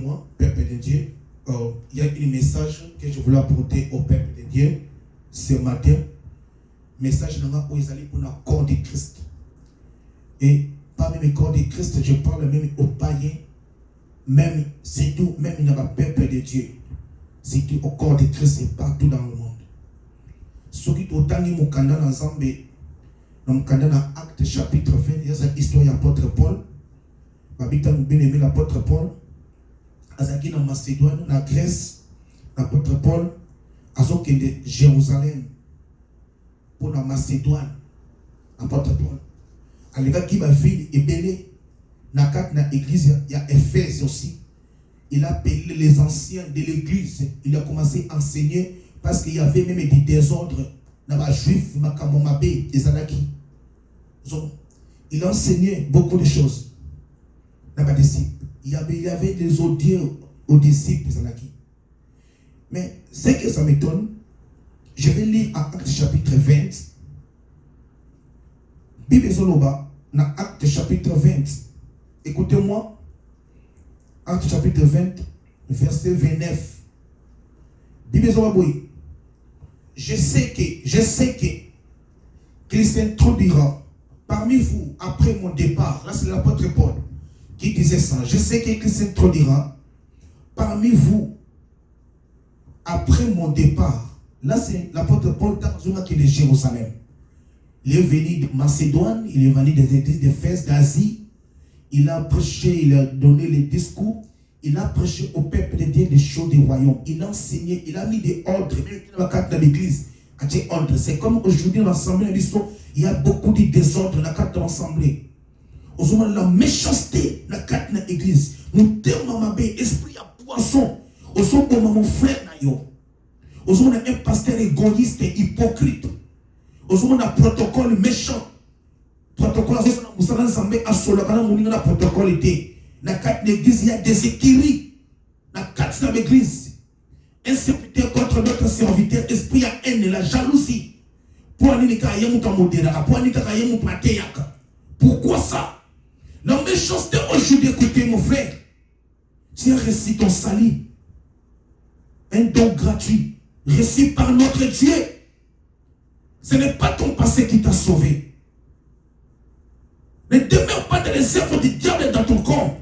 Écoutez-moi, peuple de Dieu. Il y a un message que je voulais apporter au peuple de Dieu ce matin. Message où ils allaient pour le corps de Christ. Et parmi le corps de Christ, je parle même aux païens, même, surtout, même il n'y a pas peuple de Dieu. Surtout au corps de Christ et partout dans le monde. Ce qui est autant de Moukanda dans Zambé, dans Moukanda dans Acte chapitre 20, il y a cette histoire de l'apôtre Paul. Babita nous bien aimé l'apôtre Paul. Azaki dans Macédoine, dans Grèce, l'apôtre Paul, Azaki de Jérusalem, pour la Macédoine, l'apôtre Paul. Alega qui va ville et belé, dans l'église, il y a Éphèse aussi. Il a appelé les anciens de l'église. Il a commencé à enseigner parce qu'il y avait même des désordres dans les juifs, Makamomabé, les Anaki. Il a enseigné beaucoup de choses dans les disciples. Il y avait des audios aux disciples, les Anaki. Mais ce que ça m'étonne, je vais lire en Acte chapitre 20. Bible Zoloba, dans Acte chapitre 20. Écoutez-moi. Acte chapitre 20, verset 29. Bible Zoloba, je sais que Christ introduira parmi vous après mon départ. Là, c'est l'apôtre Paul qui disait ça. Je sais que Christ introduira parmi vous après mon départ. Là, c'est l'apôtre Paul qui est de Jérusalem. Il est venu de Macédoine, il est venu des églises d'Éphèse, d'Asie. Il a prêché, il a donné les discours. Il a prêché au peuple de Dieu des choses du royaume. Il a enseigné, il a mis des ordres. Même dans l'église, c'est comme aujourd'hui dans l'assemblée, il y a beaucoup de désordres dans la carte de l'assemblée. Aujourd'hui, la méchanceté dans la carte de l'église. Nous termes esprit à poisson. Aujourd'hui, mon frère, aujourd'hui, un pasteur égoïste et hypocrite. Aujourd'hui, un protocole méchant. Protocole, vous savez, un protocole était. Dans la carte de l'église, il y a des écuries. Dans la carte de l'église, un serviteur contre notre serviteur, esprit à haine, la jalousie. Pourquoi ça? La méchanceté aujourd'hui, écoutez mon frère, c'est un récit ton salut, un don gratuit, récit par notre Dieu. Ce n'est pas ton passé qui t'a sauvé. Ne demeure pas dans les œuvres du diable dans ton corps.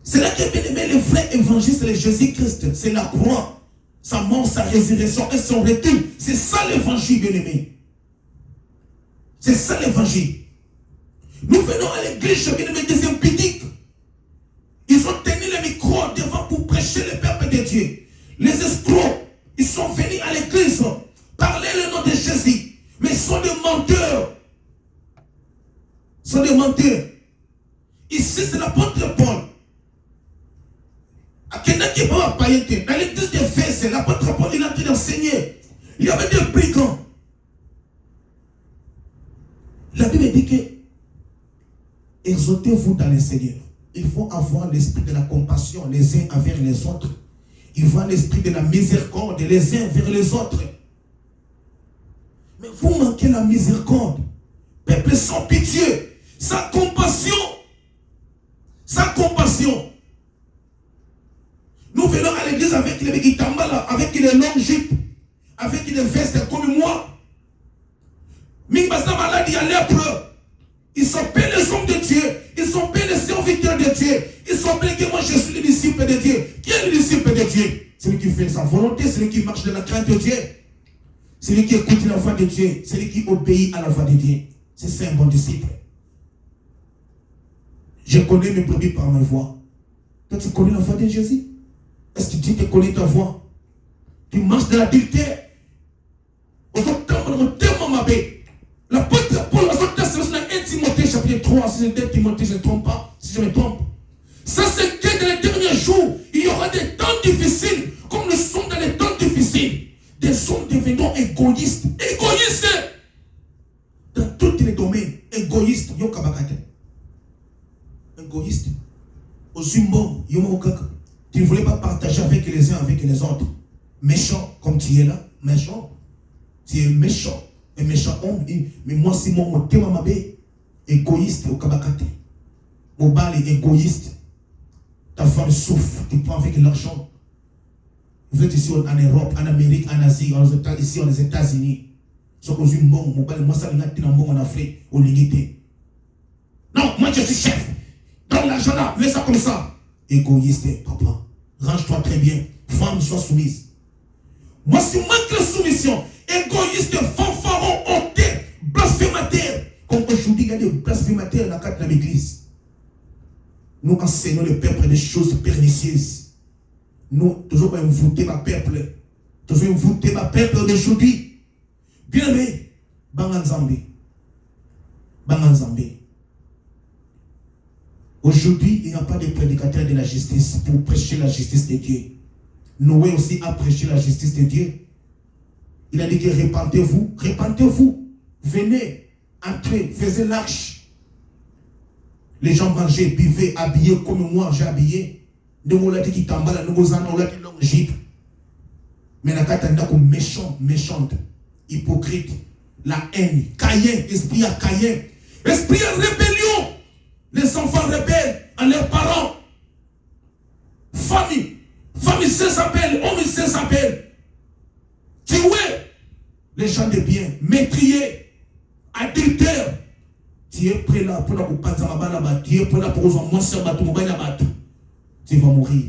C'est là que bien aimé le vrai évangile, c'est le Jésus-Christ. C'est la croix, sa mort, sa résurrection et son retour. C'est ça l'évangile, bien aimé. C'est ça l'évangile. Nous venons à l'église, bien aimé, des impudiques. Ils ont tenu le micro devant pour prêcher le peuple de Dieu. Les escrocs, ils sont venus à l'église parler le nom de Jésus. Mais ils sont des menteurs. Ils sont des menteurs. Ici, c'est l'apôtre Paul. Dans l'église d'Éphèse, l'apôtre Paul, il a dû enseigner. Il y avait des brigands. La Bible dit que exaltez-vous dans le Seigneur. Il faut avoir l'esprit de la compassion les uns envers les autres. Il faut l'esprit de la miséricorde les uns envers les autres. Mais vous manquez la miséricorde. Peuple sans pitié, sans compassion. Sans compassion. Nous venons à l'église avec les guitambala, avec les longues jupes, avec les vestes comme moi. Mingbasa malade, il y a lépreux. Ils sont pas les hommes de Dieu. Ils sont pas les serviteurs de Dieu. Ils sont pas que moi je suis le disciple de Dieu. Qui est le disciple de Dieu? Celui qui fait sa volonté, celui qui marche dans la crainte de Dieu. Celui qui écoute la voix de Dieu. Celui qui obéit à la voix de Dieu. C'est ça un bon disciple. Je connais mes brebis par ma voix. Toi, tu connais la voix de Jésus? Est-ce que Dieu te connaît ta voix? Tu marches dans l'adultère. L'apôtre Paul, c'est dans 1 Timothée chapitre 3, si je dis Timothée, je ne trompe pas, si je me trompe. Ça, c'est que dans les derniers jours, il y aura des temps difficiles, comme nous sommes dans les temps difficiles. Des hommes devenant égoïstes. Égoïstes! Dans tous les domaines, égoïstes. Égoïste. Au Zumbo, tu ne voulais pas partager avec les uns, avec les autres. Méchant, comme tu es là, méchant. Tu es méchant. Un méchant homme. Mais moi, c'est mon thème, égoïste au Kabakate. Mon bal est égoïste. ta femme souffre, tu prends avec l'argent. Vous êtes ici en Europe, en Amérique, en Asie, ici aux États-Unis. Ce que je dis, moi, ça en Afrique, au limité. Non, moi je suis chef. Dans l'argent là, mets ça comme ça. Égoïste, papa. Range-toi très bien. Femme, sois soumise. Moi, si moi que la soumission, égoïste, fanfaron, honté, blasphémateur. Comme aujourd'hui, il y a des blasphémateurs dans la l'église. Nous enseignons le peuple des choses pernicieuses. Nous, toujours envoûter ma peuple. Toujours envoûter ma peuple d'aujourd'hui. Bien aimé, Bangan Zambé. Bangan Zambé. Aujourd'hui, il n'y a pas de prédicateur de la justice pour prêcher la justice de Dieu. Noé aussi a prêché la justice de Dieu. Il a dit que repentez-vous, repentez-vous. Venez, entrez, faisez l'arche. Les gens mangeaient, buvaient, habillaient comme moi j'ai habillé. Nous avons dit qu'il t'emballent, nous avons dit qu'il longue Égypte. Mais la carte est comme méchante, hypocrite, la haine, Caïn, esprit à Caïn, esprit à rébellion. Les enfants rebelles à leurs parents. Famille sans appel, homme sans appel. Tuer les gens de bien, métrier, adultère. Tu es prêt là pour la couper là, tu es prêt là pour moi sur bateau, tu vas mourir.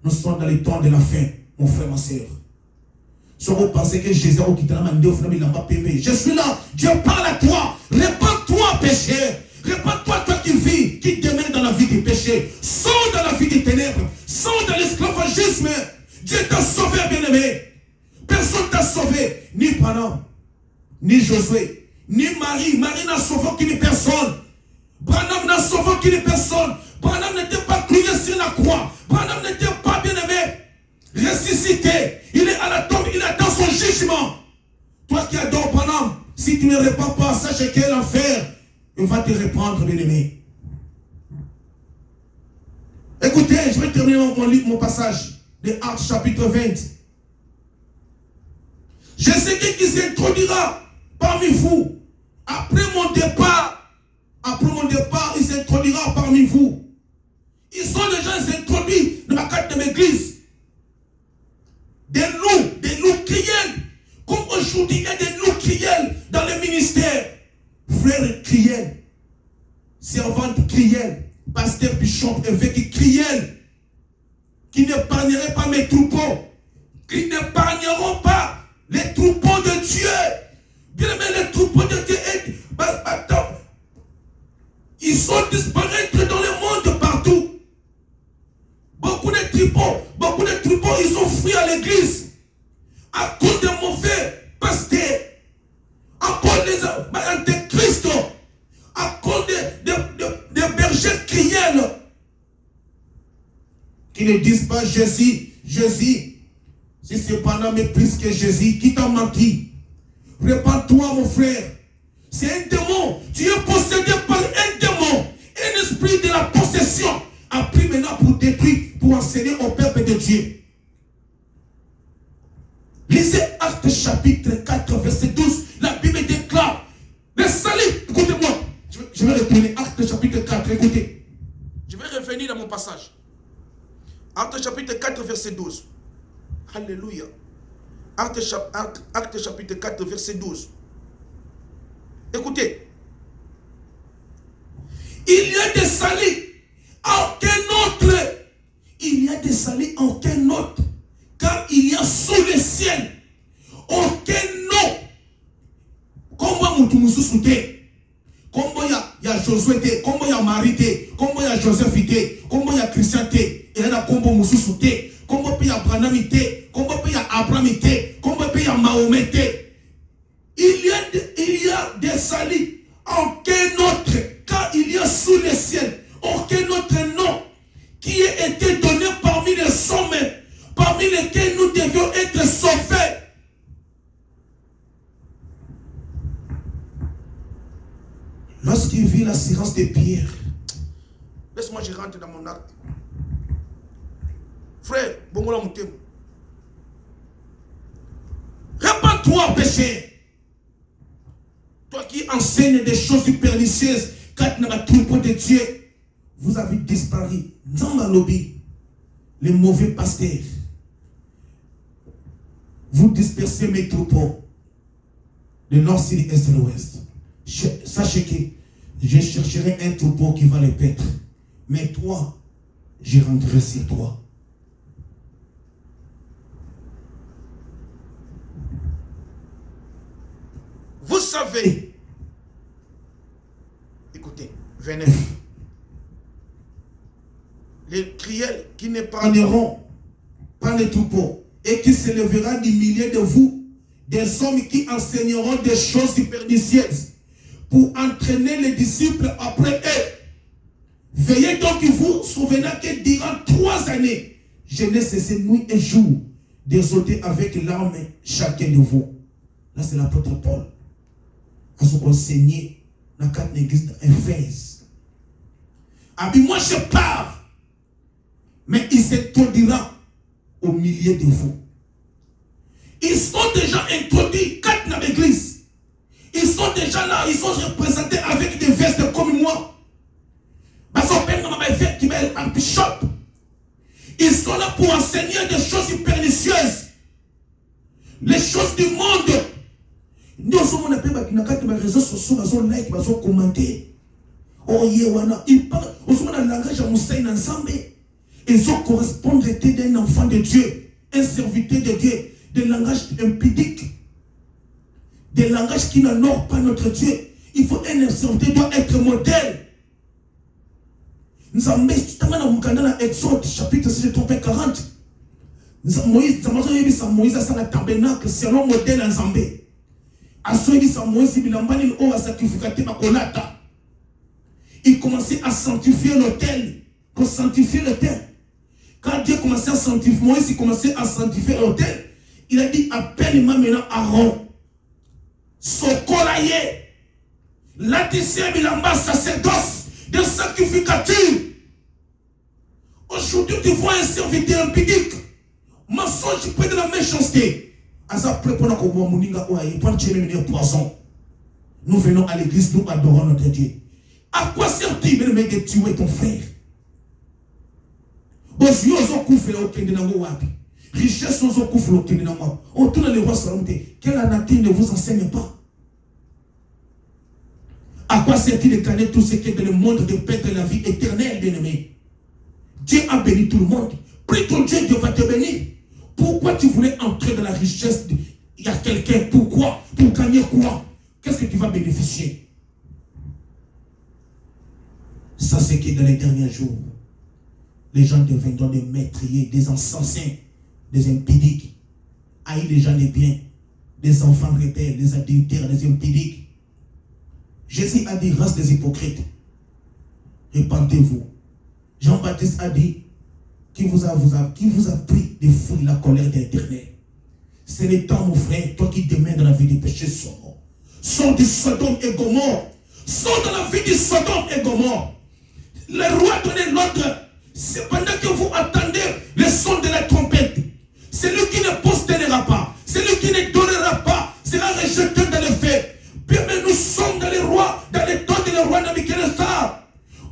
Nous sommes dans les temps de la fin, mon frère, ma soeur. Si vous pensez que Jésus a quitté la main de Dieu, il n'a pas payé. Je suis là, Dieu parle à toi. Répands-toi, pécheur. Répands-toi, toi qui vis, qui demeure dans la vie du péché. Sors dans la vie des ténèbres. Sors dans l'esclavagisme. Dieu t'a sauvé, bien-aimé. Personne t'a sauvé. Ni Branham, ni Josué, ni Marie. Marie n'a sauvé aucune personne. Branham n'a sauvé aucune personne. Branham n'était pas cloué sur la croix. Branham n'était pas bien-aimé. Ressuscité. Il est à la tombe. Il attend son jugement. Toi qui adores Branham, si tu ne répands pas, sache que l'enfer il va te reprendre, bien-aimé. Écoutez, je vais terminer mon passage de Actes chapitre 20. Jésus qui s'introduira parmi vous. Après mon départ, il s'introduira parmi vous. Ils sont déjà introduits dans la carte de l'église. Des loups criels. Comme aujourd'hui, il y a des loups criels dans le ministère. Frère criel, servante criel, pasteur, bishop, évêque criel, qui n'épargnerait pas mes troupeaux, qui n'épargneront pas les troupeaux de Dieu. Bien aimé, les troupeaux de Dieu, ils sont disparaître dans le monde partout. Beaucoup de troupeaux, ils ont fui à l'église à cause de mauvais pasteurs. À cause des Christ, à cause des bergers criels qui ne disent pas Jésus. Si c'est pendant mais plus que Jésus, qui t'a menti? Répands-toi, mon frère. C'est un démon. Tu es possédé par un démon. Un esprit de la possession a pris maintenant pour détruire, pour enseigner au peuple de Dieu. Lisez Actes chapitre 4, verset 12. La Bible déclare le salut. Écoutez-moi. Je vais retourner. Actes chapitre 4. Écoutez. Je vais revenir dans mon passage. Actes chapitre 4, verset 12. Alléluia. Actes chapitre 4, verset 12. Écoutez. Il y a des saluts à aucun autre. Il y a des saluts à aucun autre. Car il y a sous le ciel aucun nom. Comme il y a Josué, comme il y a Marie, comme il y a Joseph, comme il y a Christian, il y a comme il y a Branham, comme il y a Abraham, comme il y a Mahomet. Il y a des saluts, aucun autre, car il y a sous le ciel aucun autre nom qui ait été donné parmi les hommes, parmi lesquels nous devions être sauvés. Lorsqu'il vit la silence de Pierre, laisse-moi je rentre dans mon acte. Frère, bongola moutem. Répands-toi, péché. Toi qui enseignes des choses pernicieuses, quand tu n'as pas troupeau de Dieu, vous avez disparu. Dans ma lobby, les mauvais pasteurs, vous dispersez mes troupeaux. Le nord, sud, est et l'ouest. Sachez que je chercherai un troupeau qui va les paître. Mais toi, je rentrerai sur toi. Vous savez, écoutez, 29. Les criels qui n'épargneront pas les troupeaux et qui s'élèvera du milieu de vous, des hommes qui enseigneront des choses pernicieuses pour entraîner les disciples après eux. Veillez donc vous souvenez que durant 3 années, je n'ai cessé nuit et jour d'exhorter avec larmes chacun de vous. Là, c'est l'apôtre Paul. À ce enseigné dans 4 églises d'Éphèse. Moi, je pars, mais il s'introduira au milieu de vous. Ils sont déjà introduits 4 dans l'église. Ils sont déjà là, ils sont représentés avec des vestes comme moi. Ils sont là pour enseigner des choses pernicieuses. Les choses du monde. Nous sommes les réseaux sociaux, ils ont commenté. Oh, ils parlent, ils sont dans le langage à Moussaïn ensemble. Ils ont correspondre d'un enfant de Dieu, un serviteur de Dieu, des langages impudiques, des langages qui n'honorent pas notre Dieu. Il faut un serviteur doit être modèle. Nous avons mis dans Exode, chapitre 6, 40. Moïse a un tabernacle selon le modèle en Zambé. Il commençait à sanctifier l'autel. Pour sanctifier l'autel. Quand Dieu commençait à sanctifier, Moïse commençait à sanctifier l'autel. Il a dit, appelle-moi maintenant Aaron. Sokolaye. L'attissé Bilamba, sacerdoce de sacrificature. Aujourd'hui, tu vois un serviteur impudique. Mensonge près de la méchanceté. Nous venons à l'église, nous adorons notre Dieu. À quoi sert-il de tuer ton frère? Richesse autour de les rois salutés. Que la nature ne vous enseigne pas. À quoi sert-il de connaître tout ce qui est dans le monde de perdre la vie éternelle, bien-aimé? Dieu a béni tout le monde. Prie ton Dieu, Dieu va te bénir. Pourquoi tu voulais entrer dans la richesse? Il y a quelqu'un. Pourquoi? Pour gagner quoi? Qu'est-ce que tu vas bénéficier? Ça, c'est que dans les derniers jours, les gens deviendront des meurtriers, des insensés, des impudiques, haïs les gens des biens, des enfants rebelles, des adultères, des impudiques. Jésus a dit, race des hypocrites, répentez-vous. Jean-Baptiste a dit, qui vous a pris de fouiller la colère de l'Éternel. C'est le temps, mon frère, toi qui demeures dans la vie du péché, sors. Sors du Sodome et Gomorrhe. Sors dans la vie du Sodome et Gomorrhe. Le roi donnait l'ordre. C'est pendant que vous attendez le son de la trompette. Celui qui ne postérera pas, celui qui ne donnera pas, sera rejeté dans le feu. Mais nous sommes dans les rois, dans les temps de le roi Nabuchodonosor,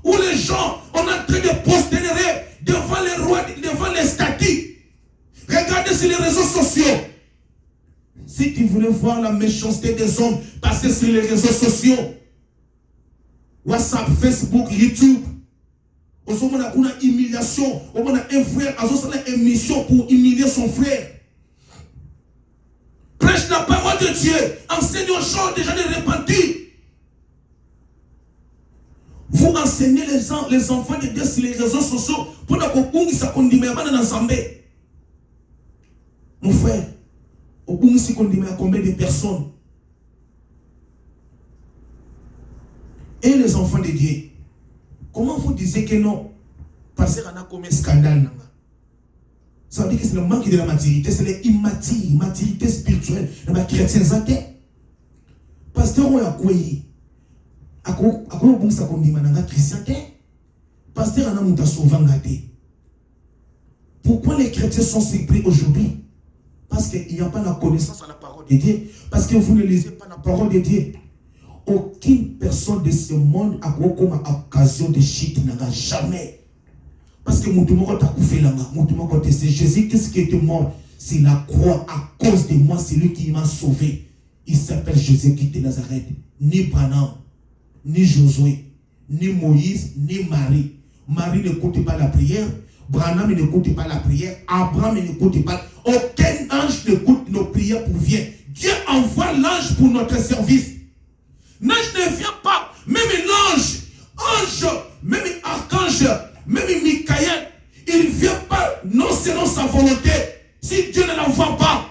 où les gens sont en train de postérer devant les rois, devant les statues. Regardez sur les réseaux sociaux. Si tu voulais voir la méchanceté des hommes passer sur les réseaux sociaux, WhatsApp, Facebook, YouTube, on a une humiliation, on a un frère, on a une émission pour humilier son frère. Prêche la parole de Dieu, enseigne aux gens déjà de repentir. Vous enseignez les enfants de Dieu sur les réseaux sociaux pour que ça condamne ensemble. Mon frère, au bout si condamne à combien de personnes? Et les enfants de Dieu, comment vous disiez que non? Parce qu'on a commis un scandale. Ça veut dire que c'est le manque de la maturité, c'est l'immaturité spirituelle de la chrétienne. Pasteur, on a quoi? À quoi on ça qu'on dit maintenant chrétien? Pasteur, on a monté souvent gâté. Pourquoi les chrétiens sont surpris aujourd'hui? Parce qu'il n'y a pas la connaissance à la parole de Dieu. Parce que vous ne lisez pas la parole de Dieu. aucune personne de ce monde a comme occasion de chute, jamais. Parce que c'est Jésus, qu'est-ce qui était mort? C'est la croix à cause de moi, c'est lui qui m'a sauvé. Il s'appelle Jésus-Christ de Nazareth. Ni Branham, ni Josué, ni Moïse, ni Marie. Marie n'écoute pas la prière. Branham n'écoute pas la prière. Abraham n'écoute pas. Aucun ange n'écoute nos prières pour venir. Dieu envoie l'ange pour notre service. L'ange ne vient pas. Même l'ange, même archange, même Michael, il ne vient pas non selon sa volonté. Si Dieu ne l'envoie pas.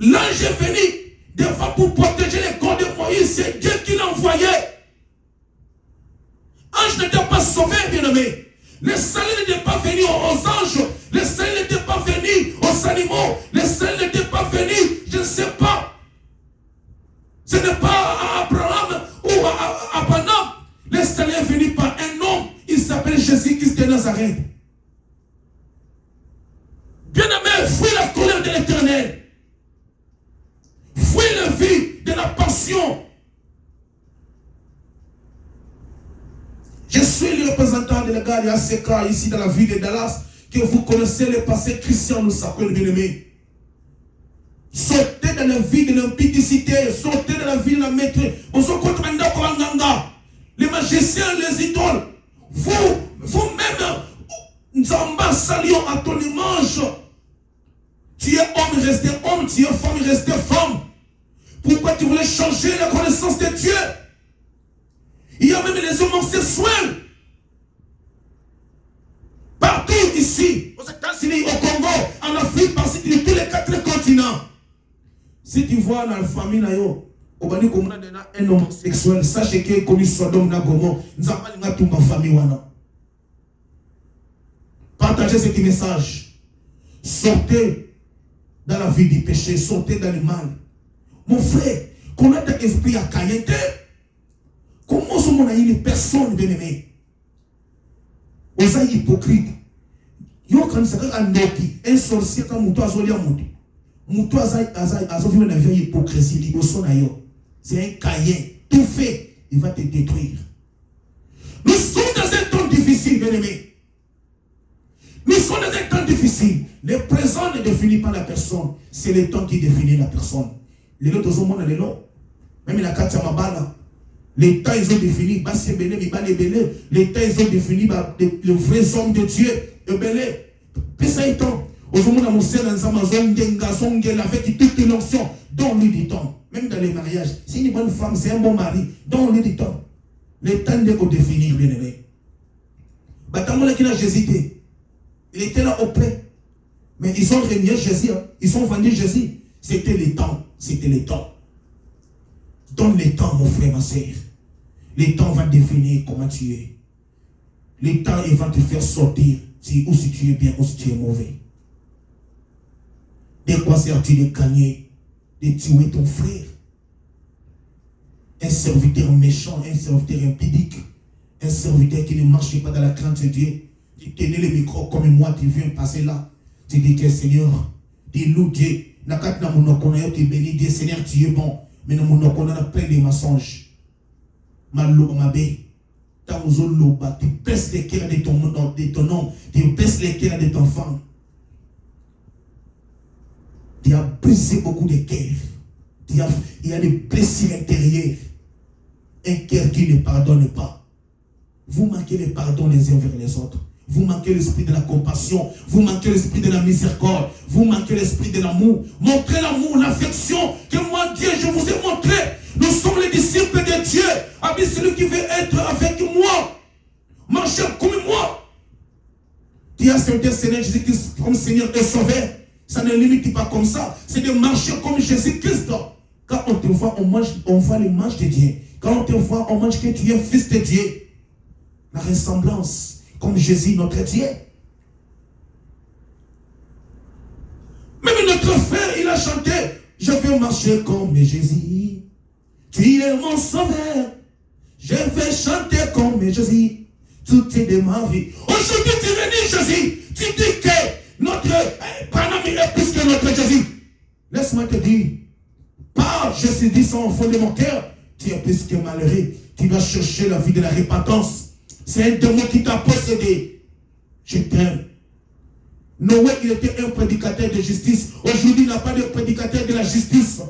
L'ange est venu devant pour protéger les corps de Moïse. C'est Dieu qui l'a envoyé. L'ange n'était pas sauvé, bien-aimé. Le salut n'était pas venu aux anges. Le salut n'était pas venu aux animaux. Le salut n'était pas venu, je ne sais pas. Ce n'est pas à Abraham ou à Branham. Le salut est venu par un homme. Il s'appelle Jésus-Christ de Nazareth. Bien-aimé, fuis la colère de l'Éternel. Fuis la vie de la passion. Je suis le représentant de l'égard de ACK ici dans la ville de Dallas, que vous connaissez le passé Christian nous s'appelle bien-aimé. Sortez dans la vie de l'impudicité, sortez dans la vie de la maîtrise. Les magiciens, les idoles, vous-même, Nzamba salion à ton image. Tu es homme, restez homme, tu es femme, restez femme. Pourquoi tu voulais changer la connaissance de Dieu? Il y a même les homosexuels. Partout ici, aux États-Unis, au Congo, en Afrique, partout de tous les 4 continents. Si tu vois dans la famille, un homosexuel, sache qu'il est connu Sodome na Gomorrhe. Nous avons pas toute ma famille. Partagez ce petit message. Sortez dans la vie du péché, sortez dans le mal. Mon frère, qu'on a un esprit à cailloter. Comment on a une personne bien-aimée? On est hypocrite. Yo quand ça un sorcier comme Moutou Azolia Moutou. Moutou Azolia na vie hypocrisie. C'est un caïen. Tout fait, il va te détruire. Nous sommes dans un temps difficile, bien-aimé. Nous sommes dans un temps difficile. Le présent ne définit pas la personne. C'est le temps qui définit la personne. Les autres ont mon élan. Même la carte à ma balle. Les temps ils ont défini. Les temps ils ont défini les vrais hommes de Dieu. Puis ça est temps. Aujourd'hui, on a mon sel dans Amazon, avec toute l'onction. Donne-lui du temps. Même dans les mariages. C'est une bonne femme, c'est un bon mari. Donne-lui du temps. Le temps de définir, bien aimé. Batamon qui n'a hésité. Il était là auprès. Mais ils ont renié Jésus. Hein. Ils ont vendu Jésus. C'était le temps. C'était le temps. Donne le temps, mon frère, ma soeur. Le temps va définir comment tu es. Le temps, il va te faire sortir. Ou si tu es bien, ou si tu es mauvais. De quoi sert-il de gagner, de tuer ton frère? Un serviteur méchant, un serviteur impudique, un serviteur qui ne marche pas dans la crainte de Dieu. Tu tenais le micro comme moi, tu viens passer là. Tu dis que Seigneur, dis-nous Dieu. Tu bénis Dieu, Seigneur, tu es bon. Mais nous avons plein de mensonges. Tu baisses les cœurs de ton homme, tu baisses les cœurs de ton femme. Tu as brisé beaucoup de cœurs. Il y a des blessures intérieures. Un cœur qui ne pardonne pas. Vous manquez le pardon les uns vers les autres. Vous manquez l'esprit de la compassion. Vous manquez l'esprit de la miséricorde. Vous manquez l'esprit de l'amour. Montrez l'amour, l'affection que moi, Dieu, je vous ai montré. Nous sommes les disciples de Dieu. Ami, celui qui veut être avec moi, marcher comme moi. Tu as accepté Seigneur Jésus-Christ comme Seigneur et Sauveur. Ça ne limite pas comme ça. C'est de marcher comme Jésus-Christ. Quand on te voit, on voit l'image de Dieu. Quand on te voit, on mange que tu es fils de Dieu. La ressemblance. Comme Jésus, notre Dieu. Même notre frère, il a chanté. Je veux marcher comme Jésus. Tu es mon sauveur. Je vais chanter comme Jésus. Tout est de ma vie. Aujourd'hui, tu réunis Jésus. Tu dis que notre Panama est plus que notre Jésus. Laisse-moi te dire. Par Jésus dit ça au fond de mon cœur, tu es plus que malheureux. Tu vas chercher la vie de la repentance. C'est un démon qui t'a possédé. Je t'aime. Noé, il était un prédicateur de justice. Aujourd'hui, il n'a pas de prédicateur de la justice.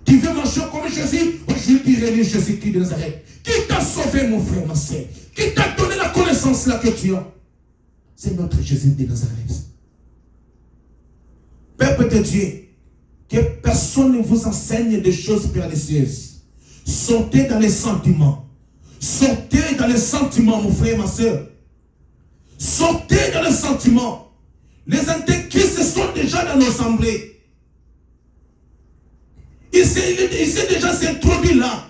Tu veux marcher comme Jésus? Aujourd'hui, tu réunis Jésus qui de Nazareth. Qui t'a sauvé, mon frère, ma soeur? Qui t'a donné la connaissance là que tu as? C'est notre Jésus de Nazareth. Peuple de Dieu, que personne ne vous enseigne des choses pernicieuses. Sortez dans les sentiments. Sortez dans les sentiments, mon frère, ma soeur. Sortez dans les sentiments. Les antéchrists sont déjà dans nos assemblées. Il s'est déjà introduit là.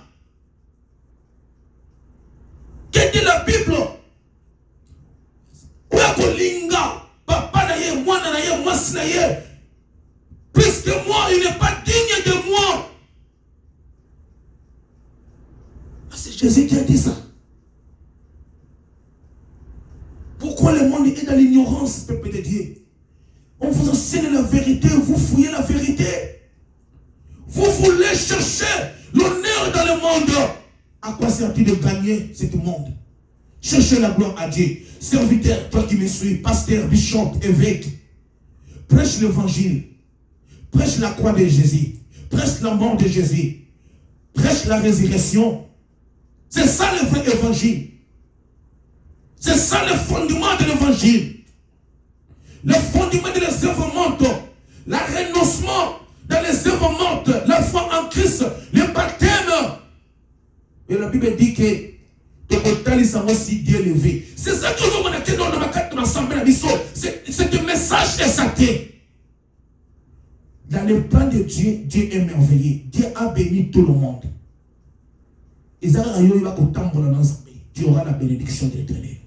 Qu'est-ce que dit la Bible? Papa na ye, moi na ye, moi na ye. Plus que moi, il n'est pas digne de moi. C'est Jésus qui a dit ça. Pourquoi le monde est dans l'ignorance, peuple de Dieu? On vous enseigne la vérité, vous fouillez la vérité. Vous voulez chercher l'honneur dans le monde. À quoi sert-il de gagner ce monde? Cherchez la gloire à Dieu. Serviteur, toi qui me suis, pasteur, bishop, évêque, prêche l'évangile. Prêche la croix de Jésus. Prêche la mort de Jésus. Prêche la résurrection. C'est ça le vrai évangile. C'est ça le fondement de l'évangile. Le fondement de les œuvres mortes. Le renoncement dans les œuvres mortes. La foi en Christ. Le baptême. Et la Bible dit que aussi Dieu élevé. C'est ça que nous avons dans ma carte de l'Assemblée. C'est un message exalté. Dans le plan de Dieu, Dieu est merveilleux. Dieu a béni tout le monde. Tu auras la bénédiction de l'Éternel.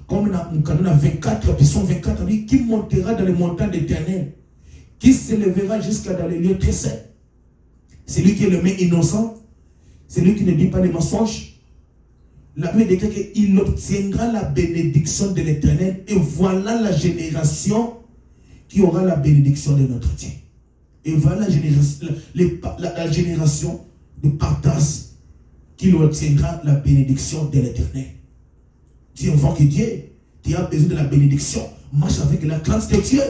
Comme dans 24, verset 24, dit qui montera dans les montagnes d'éternel, qui s'élèvera jusqu'à dans les lieux très saints. C'est lui qui est le main innocent, c'est lui qui ne dit pas des mensonges. La Bible déclare qu'il obtiendra la bénédiction de l'Éternel, et voilà la génération qui aura la bénédiction de notre Dieu. Et voilà la génération de partage qui obtiendra la bénédiction de l'Éternel. Tu invoques Dieu, tu as besoin de la bénédiction. Marche avec la crainte de Dieu.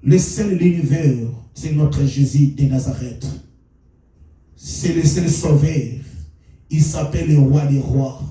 Le seul de l'univers, c'est notre Jésus de Nazareth. C'est le seul sauveur. Il s'appelle le roi des rois,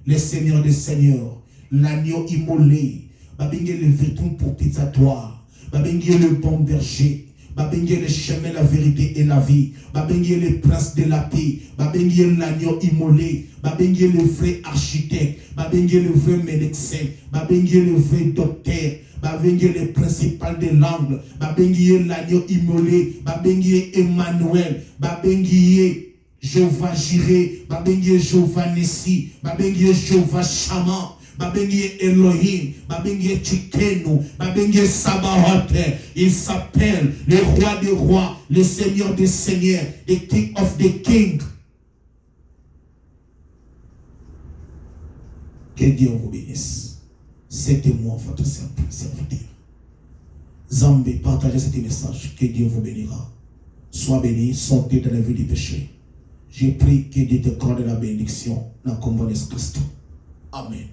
le seigneur des seigneurs, l'agneau immolé. Babengé le véton pour pizzatoire. Babengé le bon berger. Babengé le chemin, la vérité et la vie. Babengé le prince de la paix. Babengé l'agneau immolé. Babengé le vrai architecte. Babengé le vrai médecin. Babengé le vrai docteur. Babengé le principal de l'angle. Babengé l'agneau immolé. Babengé Emmanuel. Babengé Jéhovah Jireh, Babengé Jéhovah Nissi, Babengé Jéhovah Shammah, Babengé Elohim, Babengé Tchikenu, Babengé Sabaoth. Il s'appelle le roi des rois, le seigneur des seigneurs, the king of the king. Que Dieu vous bénisse. C'était moi, votre serviteur. Zambé, partagez ce message. Que Dieu vous bénira. Sois béni, sortez de la vie du péché. Je prie que Dieu te accorde la bénédiction dans le nom de Christ. Amen.